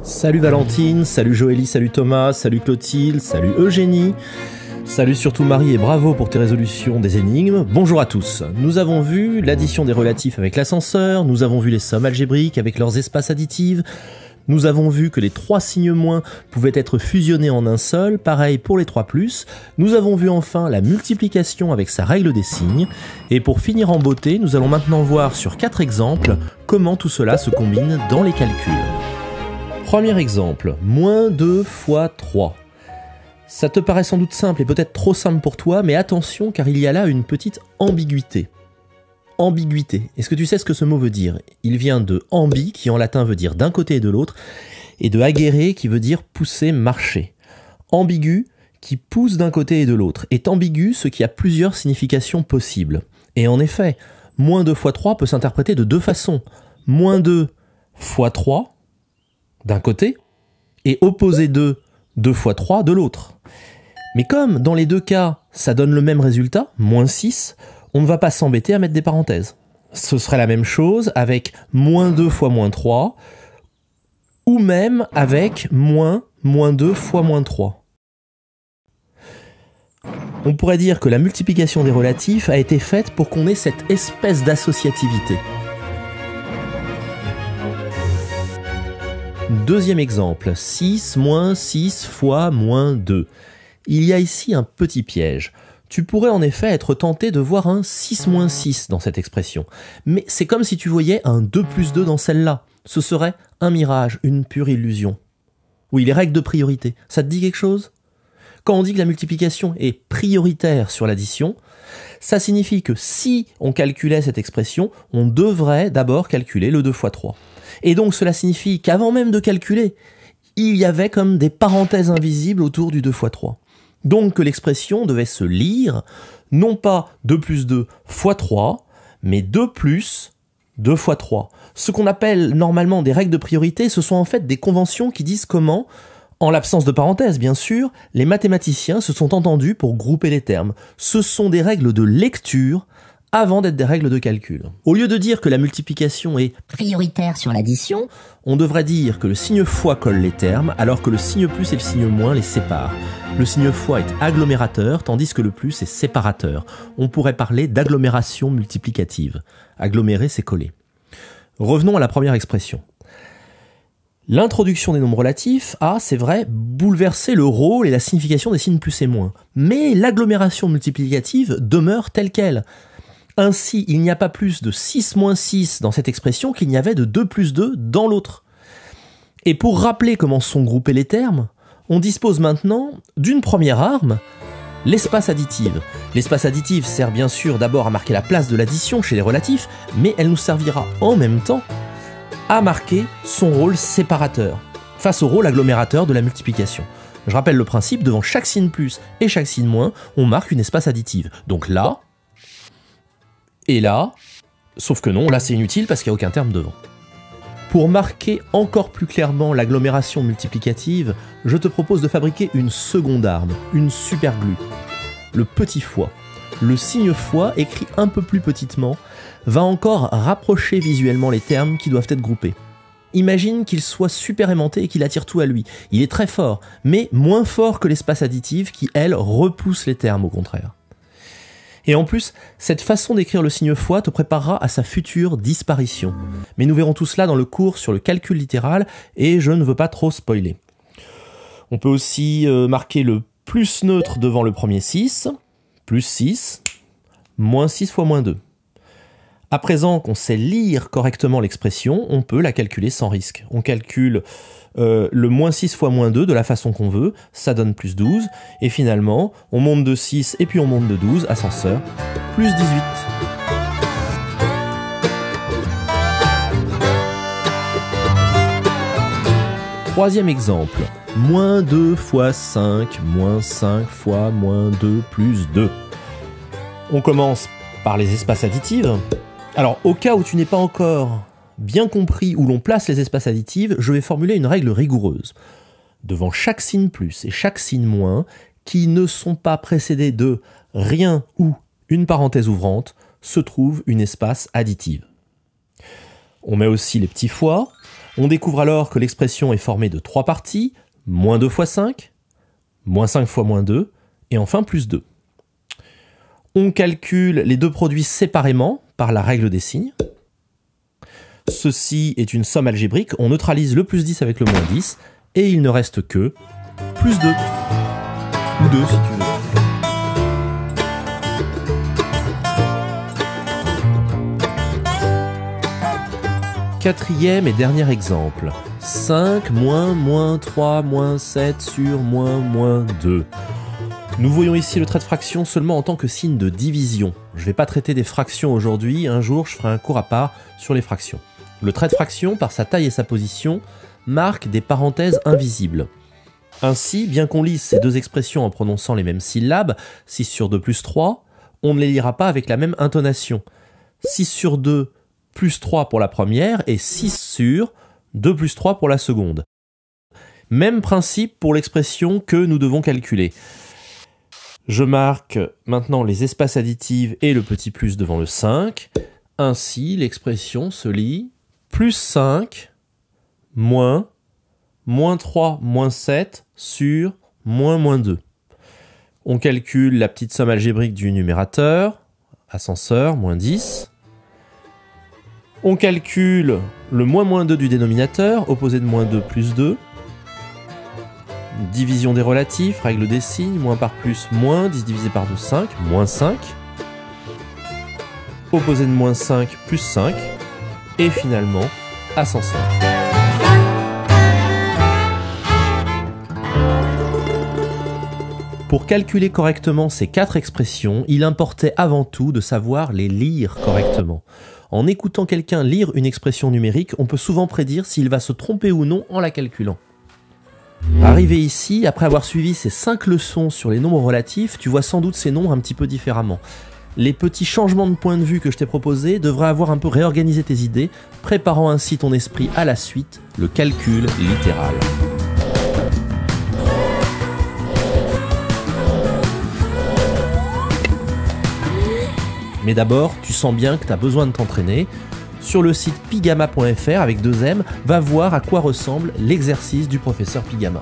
Salut Valentine, salut Joélie, salut Thomas, salut Clotilde, salut Eugénie, salut surtout Marie et bravo pour tes résolutions des énigmes. Bonjour à tous. Nous avons vu l'addition des relatifs avec l'ascenseur, nous avons vu les sommes algébriques avec leurs espaces additifs, nous avons vu que les 3 signes moins pouvaient être fusionnés en un seul, pareil pour les 3+, nous avons vu enfin la multiplication avec sa règle des signes, et pour finir en beauté, nous allons maintenant voir sur 4 exemples comment tout cela se combine dans les calculs. Premier exemple, moins 2 fois 3. Ça te paraît sans doute simple et peut-être trop simple pour toi, mais attention car il y a là une petite ambiguïté. Ambiguïté. Est-ce que tu sais ce que ce mot veut dire? Il vient de ambi, qui en latin veut dire d'un côté et de l'autre, et de agere, qui veut dire pousser, marcher. Ambigu, qui pousse d'un côté et de l'autre, est ambigu, ce qui a plusieurs significations possibles. Et en effet, moins 2 fois 3 peut s'interpréter de 2 façons. Moins 2 fois 3, d'un côté, et opposé 2 fois 3 de l'autre. Mais comme dans les deux cas, ça donne le même résultat, moins 6, on ne va pas s'embêter à mettre des parenthèses. Ce serait la même chose avec moins 2 fois moins 3, ou même avec moins 2 fois moins 3. On pourrait dire que la multiplication des relatifs a été faite pour qu'on ait cette espèce d'associativité. Deuxième exemple, 6 moins 6 fois moins 2. Il y a ici un petit piège. Tu pourrais en effet être tenté de voir un 6 moins 6 dans cette expression. Mais c'est comme si tu voyais un 2 plus 2 dans celle-là. Ce serait un mirage, une pure illusion. Oui, les règles de priorité, ça te dit quelque chose? Quand on dit que la multiplication est prioritaire sur l'addition, ça signifie que si on calculait cette expression, on devrait d'abord calculer le 2 fois 3. Et donc cela signifie qu'avant même de calculer, il y avait comme des parenthèses invisibles autour du 2 fois 3. Donc que l'expression devait se lire, non pas 2 plus 2 fois 3, mais 2 plus 2 fois 3. Ce qu'on appelle normalement des règles de priorité, ce sont en fait des conventions qui disent comment, en l'absence de parenthèses bien sûr, les mathématiciens se sont entendus pour grouper les termes. Ce sont des règles de lecture avant d'être des règles de calcul. Au lieu de dire que la multiplication est prioritaire sur l'addition, on devrait dire que le signe fois colle les termes, alors que le signe plus et le signe moins les séparent. Le signe fois est agglomérateur, tandis que le plus est séparateur. On pourrait parler d'agglomération multiplicative. Agglomérer, c'est coller. Revenons à la première expression. L'introduction des nombres relatifs a, c'est vrai, bouleversé le rôle et la signification des signes plus et moins. Mais l'agglomération multiplicative demeure telle qu'elle. Ainsi, il n'y a pas plus de 6 moins 6 dans cette expression qu'il n'y avait de 2 plus 2 dans l'autre. Et pour rappeler comment sont groupés les termes, on dispose maintenant d'une première arme, l'espace additif. L'espace additif sert bien sûr d'abord à marquer la place de l'addition chez les relatifs, mais elle nous servira en même temps à marquer son rôle séparateur, face au rôle agglomérateur de la multiplication. Je rappelle le principe, devant chaque signe plus et chaque signe moins, on marque une espace additive. Donc là, et là, sauf que non, là c'est inutile parce qu'il n'y a aucun terme devant. Pour marquer encore plus clairement l'agglomération multiplicative, je te propose de fabriquer une seconde arme, une superglue, le petit fois. Le signe fois, écrit un peu plus petitement, va encore rapprocher visuellement les termes qui doivent être groupés. Imagine qu'il soit super aimanté et qu'il attire tout à lui. Il est très fort, mais moins fort que l'espace additif qui, elle, repousse les termes au contraire. Et en plus, cette façon d'écrire le signe fois te préparera à sa future disparition. Mais nous verrons tout cela dans le cours sur le calcul littéral et je ne veux pas trop spoiler. On peut aussi marquer le plus neutre devant le premier 6, plus 6, moins 6 fois moins 2. À présent qu'on sait lire correctement l'expression, on peut la calculer sans risque. On calcule le moins 6 fois moins 2 de la façon qu'on veut, ça donne plus 12, et finalement, on monte de 6 et puis on monte de 12, ascenseur, plus 18. Troisième exemple, moins 2 fois 5, moins 5 fois moins 2 plus 2. On commence par les espaces additifs. Alors, au cas où tu n'es pas encore bien compris où l'on place les espaces additifs, je vais formuler une règle rigoureuse. Devant chaque signe plus et chaque signe moins, qui ne sont pas précédés de rien ou une parenthèse ouvrante, se trouve une espace additive. On met aussi les petits fois. On découvre alors que l'expression est formée de 3 parties, moins 2 fois 5, moins 5 fois moins 2, et enfin plus 2. On calcule les deux produits séparément par la règle des signes. Ceci est une somme algébrique, on neutralise le plus 10 avec le moins 10, et il ne reste que plus 2. Ou 2 si tu veux. Quatrième et dernier exemple. 5 moins 3 moins 7 sur moins 2. Nous voyons ici le trait de fraction seulement en tant que signe de division. Je ne vais pas traiter des fractions aujourd'hui, un jour je ferai un cours à part sur les fractions. Le trait de fraction, par sa taille et sa position, marque des parenthèses invisibles. Ainsi, bien qu'on lise ces deux expressions en prononçant les mêmes syllabes, 6 sur 2 plus 3, on ne les lira pas avec la même intonation. 6 sur 2 plus 3 pour la première et 6 sur 2 plus 3 pour la seconde. Même principe pour l'expression que nous devons calculer. Je marque maintenant les espaces additifs et le petit plus devant le 5. Ainsi, l'expression se lit plus 5 moins 3 moins 7 sur moins 2. On calcule la petite somme algébrique du numérateur, ascenseur, moins 10. On calcule le moins 2 du dénominateur, opposé de moins 2 plus 2. Division des relatifs, règle des signes, moins par plus, moins, 10 divisé par 2, 5, moins 5. Opposé de moins 5 plus 5. Et finalement, ascenseur. Pour calculer correctement ces 4 expressions, il importait avant tout de savoir les lire correctement. En écoutant quelqu'un lire une expression numérique, on peut souvent prédire s'il va se tromper ou non en la calculant. Arrivé ici, après avoir suivi ces 5 leçons sur les nombres relatifs, tu vois sans doute ces nombres un petit peu différemment. Les petits changements de point de vue que je t'ai proposés devraient avoir un peu réorganisé tes idées, préparant ainsi ton esprit à la suite, le calcul littéral. Mais d'abord, tu sens bien que tu as besoin de t'entraîner. Sur le site pigama.fr avec 2M, va voir à quoi ressemble l'exercice du professeur Pigama.